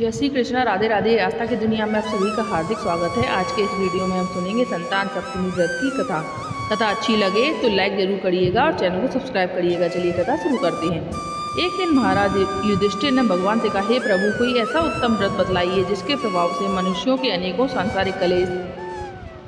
जय श्री कृष्णा, राधे राधे। आस्था की दुनिया में आप सभी का हार्दिक स्वागत है। आज के इस वीडियो में हम सुनेंगे संतान सप्तमी व्रत की कथा अच्छी लगे तो लाइक जरूर करिएगा और चैनल को सब्सक्राइब करिएगा। चलिए कथा शुरू करते हैं। एक दिन महाराज युधिष्ठिर ने भगवान से कहा, हे प्रभु, कोई ऐसा उत्तम व्रत बतलाइए जिसके प्रभाव से मनुष्यों के अनेकों सांसारिक कलेश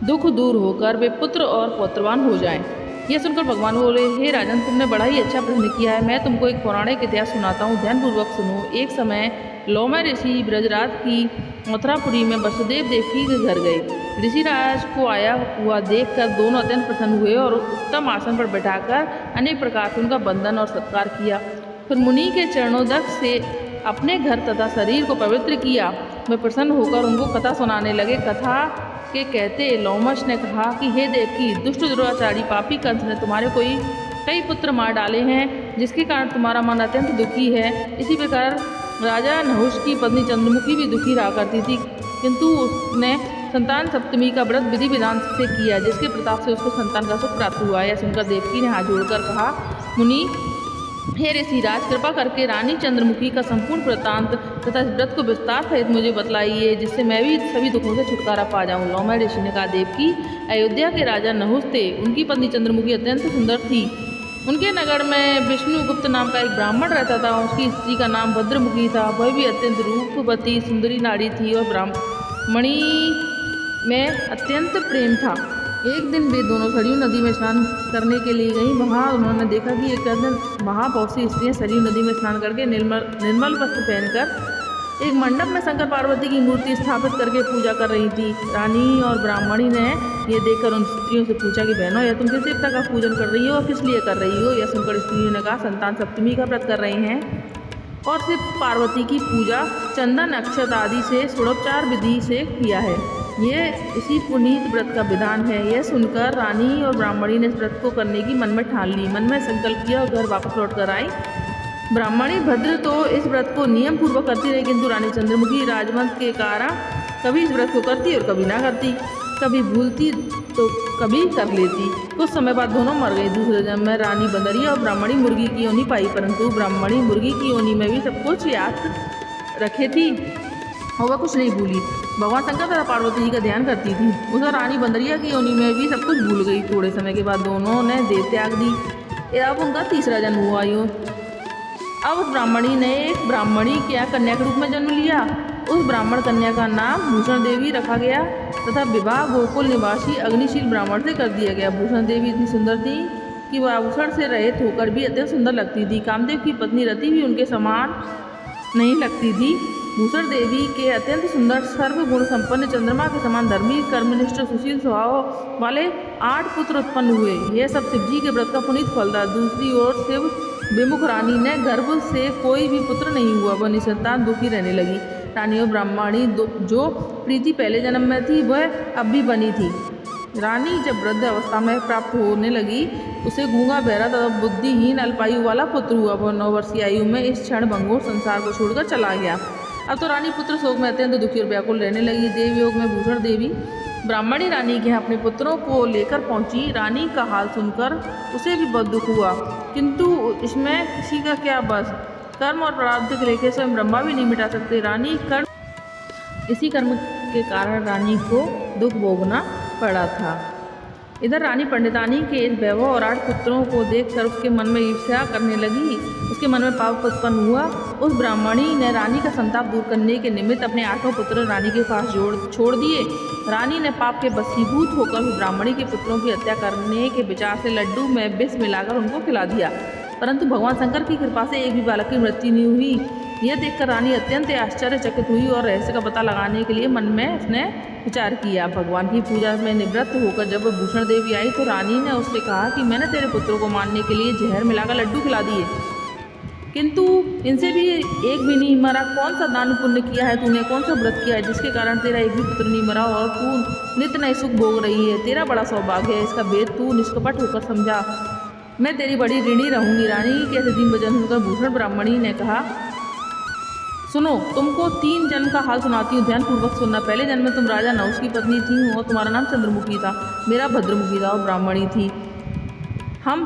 दुख दूर होकर वे पुत्र और पौत्रवान हो जाएं। यह सुनकर भगवान बोले, हे राजन, तुमने बड़ा ही अच्छा प्रश्न किया है। मैं तुमको एक पौराणिक इतिहास सुनाता हूँ, ध्यानपूर्वक सुनो। एक समय लोमय ऋषि ब्रजराज की मथुरापुरी में वसुदेव देवकी के घर गए। ऋषिराज को आया हुआ देखकर दोनों अत्यंत प्रसन्न हुए और उत्तम आसन पर बैठाकर अनेक प्रकार से उनका वंदन और सत्कार किया। फिर मुनि के चरणोदक से अपने घर तथा शरीर को पवित्र किया। वे प्रसन्न होकर उनको कथा सुनाने लगे। कथा के कहते लोमश ने कहा कि हे देवकी, दुष्ट दुराचारी पापी कंस ने तुम्हारे कई पुत्र मार डाले हैं, जिसके कारण तुम्हारा मन अत्यंत दुखी है। इसी प्रकार राजा नहुष की पत्नी चंद्रमुखी भी दुखी रहा करती थी, किंतु उसने संतान सप्तमी का व्रत विधि विधान से किया, जिसके प्रताप से उसको संतान का सुख प्राप्त हुआ। यह सुनकर देवकी ने हाथ जोड़कर कहा, मुनि, हे ऋषिराज, कृपा करके रानी चंद्रमुखी का संपूर्ण वृत्तांत तथा इस व्रत को विस्तार सहित मुझे बतलाइए, जिससे मैं भी सभी दुखों से छुटकारा पा जाऊं। लोमय ऋषि ने कहा, देवकी, अयोध्या के राजा नहुष थे। उनकी पत्नी चंद्रमुखी अत्यंत सुंदर थी। उनके नगर में विष्णुगुप्त नाम का एक ब्राह्मण रहता था। उसकी स्त्री का नाम भद्रमुखी था। वह भी अत्यंत रूपवती सुंदरी नारी थी और ब्राह्मणी में अत्यंत प्रेम था। एक दिन वे दोनों सरयू नदी में स्नान करने के लिए गईं। वहाँ उन्होंने देखा कि एक महापौषी स्त्रियाँ सरयू नदी में स्नान करके निर्मल वस्त्र पहनकर एक मंडप में शंकर पार्वती की मूर्ति स्थापित करके पूजा कर रही थी। रानी और ब्राह्मणी ने ये देखकर उन स्त्रियों से पूछा कि बहनों, यह तुम किस देवता का पूजन कर रही हो और किस लिए कर रही हो? यह सुनकर स्त्रियों ने कहा, संतान सप्तमी का व्रत कर रहे हैं और सिर्फ पार्वती की पूजा चंदन अक्षत आदि से षोडोपचार विधि से किया है। ये इसी पुनीत व्रत का विधान है। यह सुनकर रानी और ब्राह्मणी ने इस व्रत को करने की मन में ठान ली। मन में संकल्प किया और घर वापस लौट कर आई। ब्राह्मणी भद्र तो इस व्रत को नियम पूर्वक करती रही, किंतु रानी चंद्रमुखी राजवंश के कारण कभी इस व्रत को करती और कभी ना करती, कभी भूलती तो कभी कर लेती। कुछ समय बाद दोनों मर गई। दूसरे जन्म में रानी बंदरिया और ब्राह्मणी मुर्गी की योनि पाई, परंतु ब्राह्मणी मुर्गी की योनि में भी सब कुछ याद रखे थी और वह कुछ नहीं भूली। भगवान शंकर तथा पार्वती जी का ध्यान करती थी। उधर रानी बंदरिया की योनि में भी सब कुछ भूल गई। थोड़े समय के बाद दोनों ने देह त्याग दी। अब उनका तीसरा जन्म हुआ। अब उस ब्राह्मणी ने एक ब्राह्मणी क्या कन्या के रूप में जन्म लिया। उस ब्राह्मण कन्या का नाम भूषण देवी रखा गया तथा विवाह गोकुल निवासी अग्निशील ब्राह्मण से कर दिया गया। भूषण देवी इतनी सुंदर थी कि वह आभूषण से रहित होकर भी अत्यंत सुंदर लगती थी। कामदेव की पत्नी रति भी उनके समान नहीं लगती थी। भूषण देवी के अत्यंत सुंदर सर्वगुण संपन्न चंद्रमा के समान धर्मी कर्मनिष्ठ सुशील स्वभाव वाले 8 पुत्र उत्पन्न हुए। यह सब शिवजी के व्रत का पुनीत फल था। दूसरी ओर शिव विमुख रानी ने गर्भ से कोई भी पुत्र नहीं हुआ। वह निसंतान दुखी रहने लगी। रानी और ब्राह्मणी जो प्रीति पहले जन्म में थी, वह अब भी बनी थी। रानी जब वृद्ध अवस्था में प्राप्त होने लगी, उसे गूंगा बहरा तथा बुद्धिहीन अल्पायु वाला पुत्र हुआ। वह 9 वर्ष की आयु में इस क्षण भंगुर संसार को छोड़कर चला गया। अब तो रानी पुत्र शोक में अत्यंत दुखी और व्याकुल रहने लगी। देवयोग में भूषण देवी ब्राह्मणी रानी के यहाँ अपने पुत्रों को लेकर पहुंची। रानी का हाल सुनकर उसे भी बहुत दुख हुआ, किंतु इसमें किसी का क्या बस। कर्म और प्रारब्ध के लेखे स्वयं ब्रह्मा भी नहीं मिटा सकते। इसी कर्म के कारण रानी को दुख भोगना पड़ा था। इधर रानी पंडितानी के इस वैभव और 8 पुत्रों को देखकर उसके मन में ईर्ष्या करने लगी। उसके मन में पाप उत्पन्न हुआ। उस ब्राह्मणी ने रानी का संताप दूर करने के निमित्त अपने 8 पुत्र रानी के पास छोड़ दिए। रानी ने पाप के वशीभूत होकर उस ब्राह्मणी के पुत्रों की हत्या करने के विचार से लड्डू में विष मिलाकर उनको खिला दिया, परंतु भगवान शंकर की कृपा से एक भी बालक की मृत्यु नहीं हुई। यह देखकर रानी अत्यंत आश्चर्यचकित हुई और रहस्य का पता लगाने के लिए मन में उसने विचार किया। भगवान की पूजा में निवृत्त होकर जब भूषण देवी आई तो रानी ने उससे कहा कि मैंने तेरे पुत्रों को मारने के लिए जहर मिलाकर लड्डू खिला दिए, किंतु इनसे भी एक भी नहीं मरा। कौन सा दान पुण्य किया है तूने? कौन सा व्रत किया है जिसके कारण तेरा एक भी पुत्र नहीं मरा और तू नित्य नए सुख भोग रही है? तेरा बड़ा सौभाग्य है। इसका भेद तू निष्कपट होकर समझा। मैं तेरी बड़ी ऋणी रहूंगी। रानी के ऐसे दिन वचन सुनकर भूषण ब्राह्मणी ने कहा, सुनो, तुमको 3 जन्म का हाल सुनाती हूँ, ध्यानपूर्वक सुनना। पहले जन्म में तुम राजा नहुष की पत्नी थी और तुम्हारा नाम चंद्रमुखी था। मेरा भद्रमुखी था और ब्राह्मणी थी।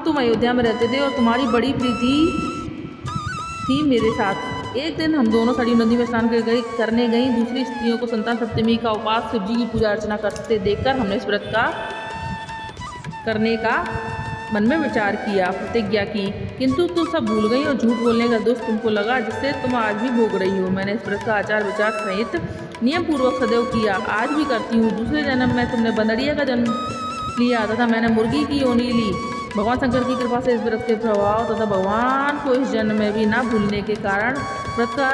तुम अयोध्या में रहते थे और तुम्हारी बड़ी प्रीति थी मेरे साथ। एक दिन हम दोनों सरयू नदी में स्नान करने गई। दूसरी स्त्रियों को संतान सप्तमी का उपास शिव जी की पूजा अर्चना करते देखकर हमने इस व्रत का करने का मन में विचार किया, प्रतिज्ञा की, किंतु तुम सब भूल गई और झूठ बोलने का दोष तुमको लगा, जिससे तुम आज भी भोग रही हो। मैंने इस व्रत का आचार विचार सहित नियम पूर्वक सदैव किया, आज भी करती हूँ। दूसरे जन्म में तुमने बंदरिया का जन्म लिया तथा मैंने मुर्गी की योनि ली। भगवान शंकर की कृपा से इस व्रत के प्रभाव तथा भगवान को इस जन्म में भी ना भूलने के कारण, व्रत का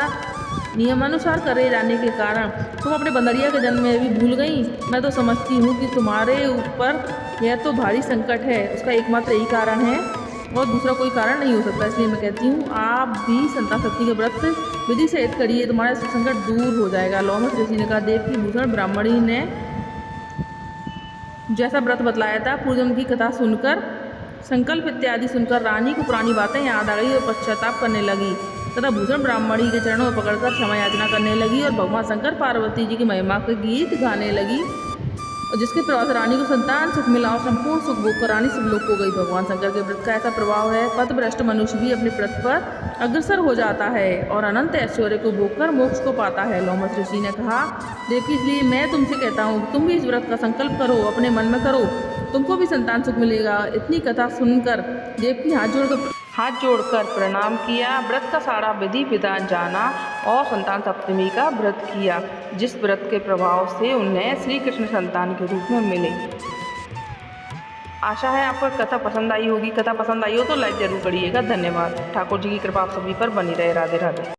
नियमानुसार करे जाने के कारण तुम अपने बंदरिया के जन्म में भी भूल गई। मैं तो समझती हूँ कि तुम्हारे ऊपर यह तो भारी संकट है, उसका एकमात्र यही कारण है और दूसरा कोई कारण नहीं हो सकता। इसलिए मैं कहती हूँ आप भी संतान शक्ति के व्रत विधि से करिए, तुम्हारा संकट दूर हो जाएगा। लौमस ऋषि ने कहा, देव की भूषण ब्राह्मणी ने जैसा व्रत बतलाया था, पूर्वजन्म की कथा सुनकर, संकल्प इत्यादि सुनकर रानी को पुरानी बातें याद आ गई और पश्चाताप करने लगी तथा भूषण ब्राह्मणी के चरणों में पकड़कर क्षमा याचना करने लगी और भगवान शंकर पार्वती जी की महिमा के गीत गाने लगी, और जिसके प्रभाव से रानी को संतान सुख मिला और संपूर्ण सुख भोग कर रानी सब लोग को गई। भगवान शंकर के व्रत का ऐसा प्रभाव है, पथभ्रष्ट मनुष्य भी अपने व्रत पर अग्रसर हो जाता है और अनंत ऐश्वर्य को भोग कर मोक्ष को पाता है। लौमस ऋषि ने कहा, देखिए इसलिए मैं तुमसे कहता हूँ तुम भी इस व्रत का संकल्प करो, अपने मन में करो, तुमको भी संतान सुख मिलेगा। इतनी कथा सुनकर देव की हाथ जोड़कर प्रणाम किया, व्रत का सारा विधि विधान जाना और संतान सप्तमी का व्रत किया, जिस व्रत के प्रभाव से उन्हें श्री कृष्ण संतान के रूप में मिले। आशा है आपको कथा पसंद आई होगी। कथा पसंद आई हो तो लाइक जरूर करिएगा। धन्यवाद। ठाकुर जी की कृपा आप सभी पर बनी रहे। राधे राधे।